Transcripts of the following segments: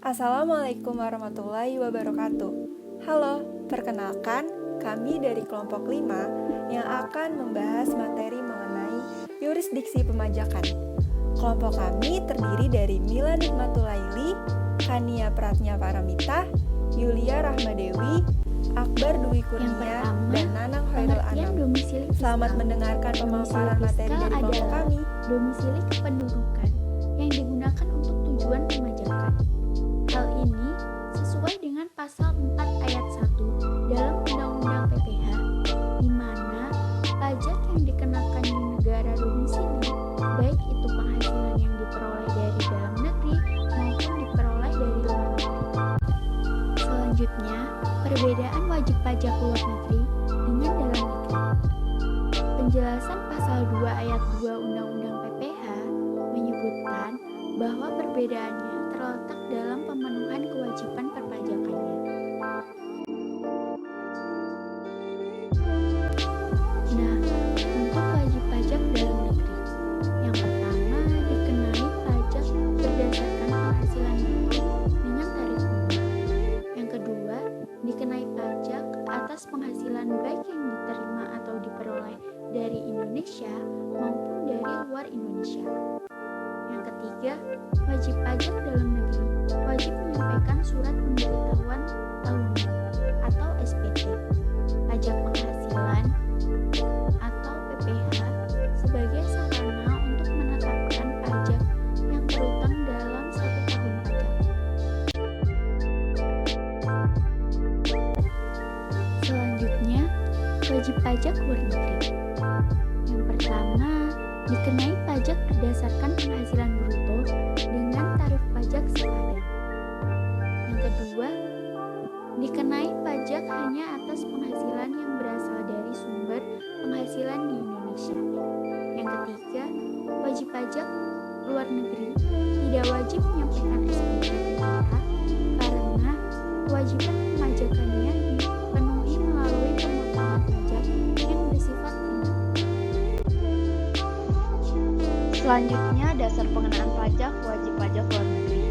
Assalamualaikum warahmatullahi wabarakatuh. Halo, perkenalkan kami dari kelompok 5 yang akan membahas materi mengenai yurisdiksi pemajakan. Kelompok kami terdiri dari Mila Nikmatulaili, Kania Pratnya Paramita, Yulia Rahmadewi, Akbar Dwi Kurnia, dan Nanang Khairul Anam. Selamat mendengarkan pemaparan materi dari kelompok kami. Domisili kependudukan yang digunakan untuk tujuan pemajakan. Hal ini sesuai dengan pasal 4 ayat 1 dalam Undang-Undang PPH, di mana pajak yang dikenakan di negara domisili, baik itu penghasilan yang diperoleh dari dalam negeri maupun diperoleh dari luar negeri. Selanjutnya, perbedaan wajib pajak luar negeri dengan dalam negeri. Penjelasan pasal 2 ayat 2 Undang-Undang PPH menyebutkan bahwa perbedaannya terletak dalam pemenuhan kewajiban perpajakannya. Nah, untuk wajib pajak dalam negeri, yang pertama dikenai pajak berdasarkan penghasilan neto dengan tarif umum. Yang kedua, dikenai pajak atas penghasilan baik yang diterima atau diperoleh dari Indonesia maupun dari luar Indonesia. Yang ketiga, wajib pajak dalam negeri wajib menyampaikan surat pemberitahuan tahunan atau SPT, pajak penghasilan atau PPH sebagai sarana untuk menetapkan pajak yang terutang dalam 1 tahun pajak. Selanjutnya, wajib pajak luar negeri. Yang pertama, dikenai pajak berdasarkan penghasilan bruto dengan tarif pajak sepadan. Yang kedua, dikenai pajak hanya atas penghasilan yang berasal dari sumber penghasilan di Indonesia. Yang ketiga, wajib pajak luar negeri tidak wajib menyampaikan SPT PPH karena kewajiban pemajakannya dipenuhi melalui pemotongan pajak yang bersifat final. Selanjutnya, dasar pengenaan pajak wajib pajak luar negeri.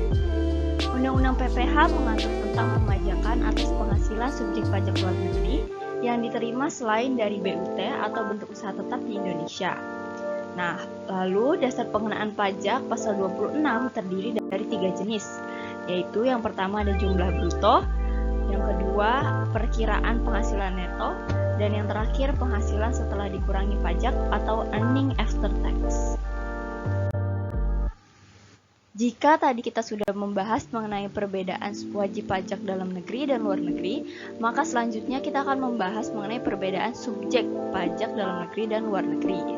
Undang-Undang PPH mengatur tentang pemajakan atas penghasilan subjek pajak luar negeri yang diterima selain dari BUT atau bentuk usaha tetap di Indonesia. Nah, lalu dasar pengenaan pajak pasal 26 terdiri dari 3 jenis, yaitu yang pertama ada jumlah bruto, yang kedua perkiraan penghasilan neto, dan yang terakhir penghasilan setelah dikurangi pajak atau earning after tax. Jika tadi kita sudah membahas mengenai perbedaan wajib pajak dalam negeri dan luar negeri, maka selanjutnya kita akan membahas mengenai perbedaan subjek pajak dalam negeri dan luar negeri.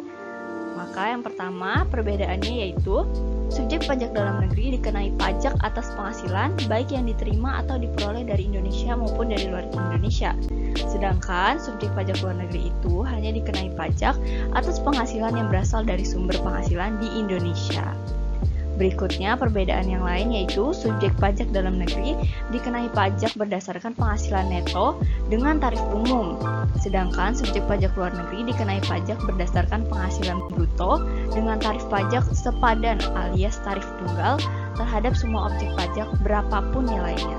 Maka yang pertama perbedaannya yaitu subjek pajak dalam negeri dikenai pajak atas penghasilan baik yang diterima atau diperoleh dari Indonesia maupun dari luar Indonesia. Sedangkan subjek pajak luar negeri itu hanya dikenai pajak atas penghasilan yang berasal dari sumber penghasilan di Indonesia. Berikutnya, perbedaan yang lain yaitu subjek pajak dalam negeri dikenai pajak berdasarkan penghasilan neto dengan tarif umum. Sedangkan subjek pajak luar negeri dikenai pajak berdasarkan penghasilan bruto dengan tarif pajak sepadan alias tarif tunggal terhadap semua objek pajak berapapun nilainya.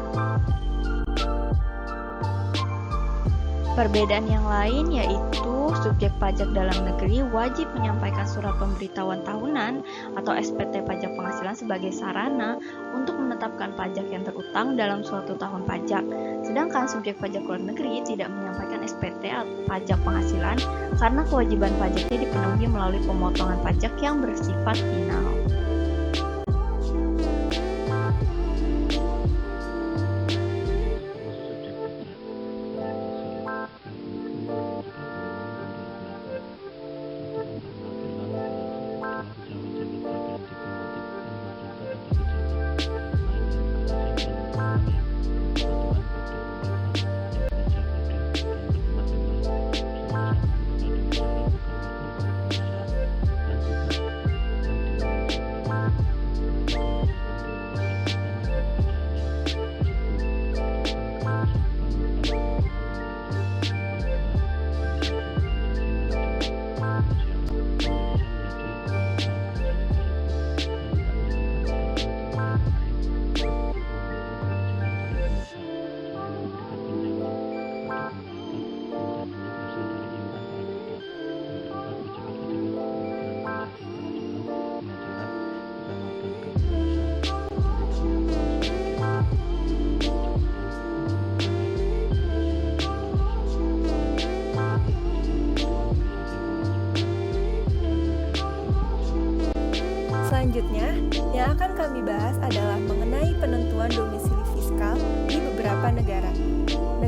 Perbedaan yang lain yaitu subjek pajak dalam negeri wajib menyampaikan surat pemberitahuan tahunan atau SPT pajak penghasilan sebagai sarana untuk menetapkan pajak yang terutang dalam suatu tahun pajak. Sedangkan subjek pajak luar negeri tidak menyampaikan SPT atau pajak penghasilan karena kewajiban pajaknya dipenuhi melalui pemotongan pajak yang bersifat final.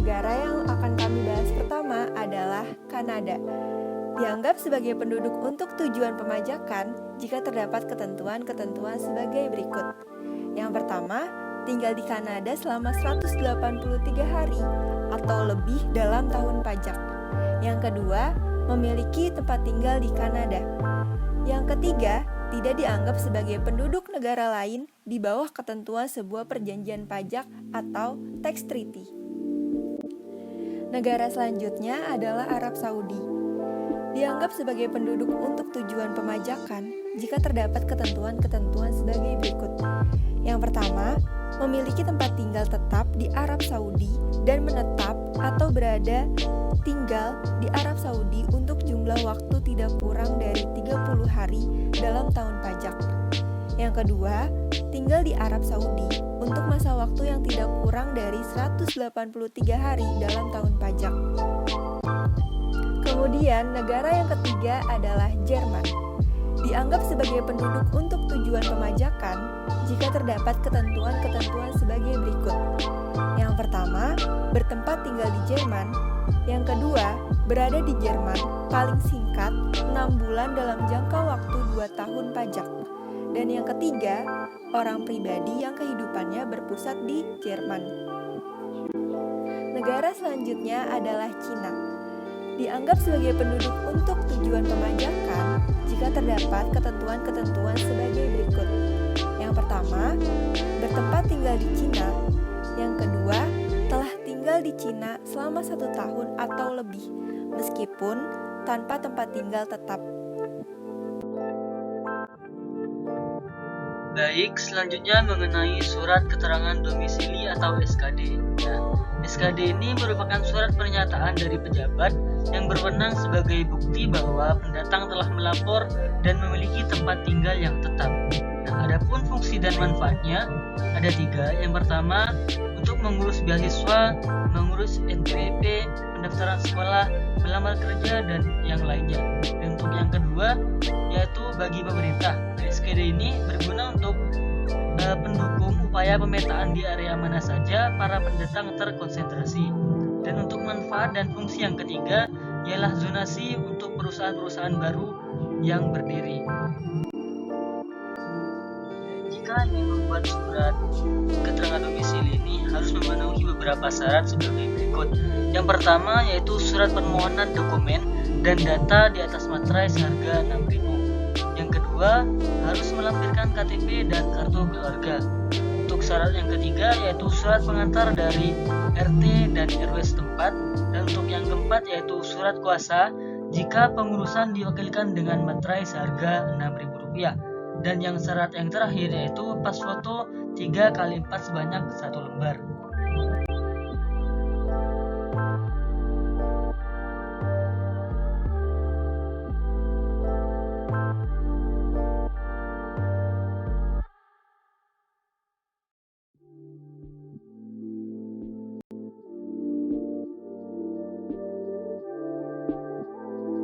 negara yang akan kami bahas pertama adalah Kanada. Dianggap sebagai penduduk untuk tujuan pemajakan jika terdapat ketentuan-ketentuan sebagai berikut. Yang pertama, tinggal di Kanada selama 183 hari atau lebih dalam tahun pajak. Yang kedua, memiliki tempat tinggal di Kanada. Yang ketiga, tidak dianggap sebagai penduduk negara lain di bawah ketentuan sebuah perjanjian pajak atau tax treaty. Negara selanjutnya adalah Arab Saudi. Dianggap sebagai penduduk untuk tujuan pemajakan jika terdapat ketentuan-ketentuan sebagai berikut. Yang pertama, memiliki tempat tinggal tetap di Arab Saudi dan menetap atau berada tinggal di Arab Saudi untuk jumlah waktu tidak kurang dari 30 hari dalam tahun pajak. Yang kedua, tinggal di Arab Saudi untuk masa waktu yang tidak kurang dari 183 hari dalam tahun pajak. Kemudian, negara yang ketiga adalah Jerman. Dianggap sebagai penduduk untuk tujuan pemajakan jika terdapat ketentuan-ketentuan sebagai berikut. Yang pertama, bertempat tinggal di Jerman. Yang kedua, berada di Jerman paling singkat 6 bulan dalam jangka waktu 2 tahun pajak. Dan yang ketiga, orang pribadi yang kehidupannya berpusat di Jerman. Negara selanjutnya adalah Cina. Dianggap sebagai penduduk untuk tujuan pemajakan jika terdapat ketentuan-ketentuan sebagai berikut. Yang pertama, bertempat tinggal di Cina. Yang kedua, telah tinggal di Cina selama 1 tahun atau lebih, meskipun tanpa tempat tinggal tetap. Baik, selanjutnya mengenai surat keterangan domisili atau SKD. Nah, SKD ini merupakan surat pernyataan dari pejabat yang berwenang sebagai bukti bahwa pendatang telah melapor dan memiliki tempat tinggal yang tetap. Nah, adapun fungsi dan manfaatnya ada 3. Yang pertama, untuk mengurus beasiswa, mengurus NPWP, pendaftaran sekolah, melamar kerja, dan yang lainnya. Dan untuk yang kedua, yaitu bagi pemerintah. SKD ini berguna untuk pendukung upaya pemetaan di area mana saja para pendatang terkonsentrasi. Dan untuk manfaat dan fungsi yang ketiga ialah zonasi untuk perusahaan-perusahaan baru yang berdiri. Jika ingin membuat surat keterangan domisili ini harus memenuhi beberapa syarat sebagai berikut. Yang pertama yaitu surat permohonan dokumen dan data di atas materai seharga 6.000. Yang kedua, harus melampirkan KTP dan kartu keluarga. Untuk syarat yang ketiga yaitu surat pengantar dari RT dan RW setempat. Dan untuk yang keempat yaitu surat kuasa jika pengurusan diwakilkan dengan materai seharga Rp6.000. Dan yang syarat yang terakhir yaitu pas foto 3x4 sebanyak 1 lembar.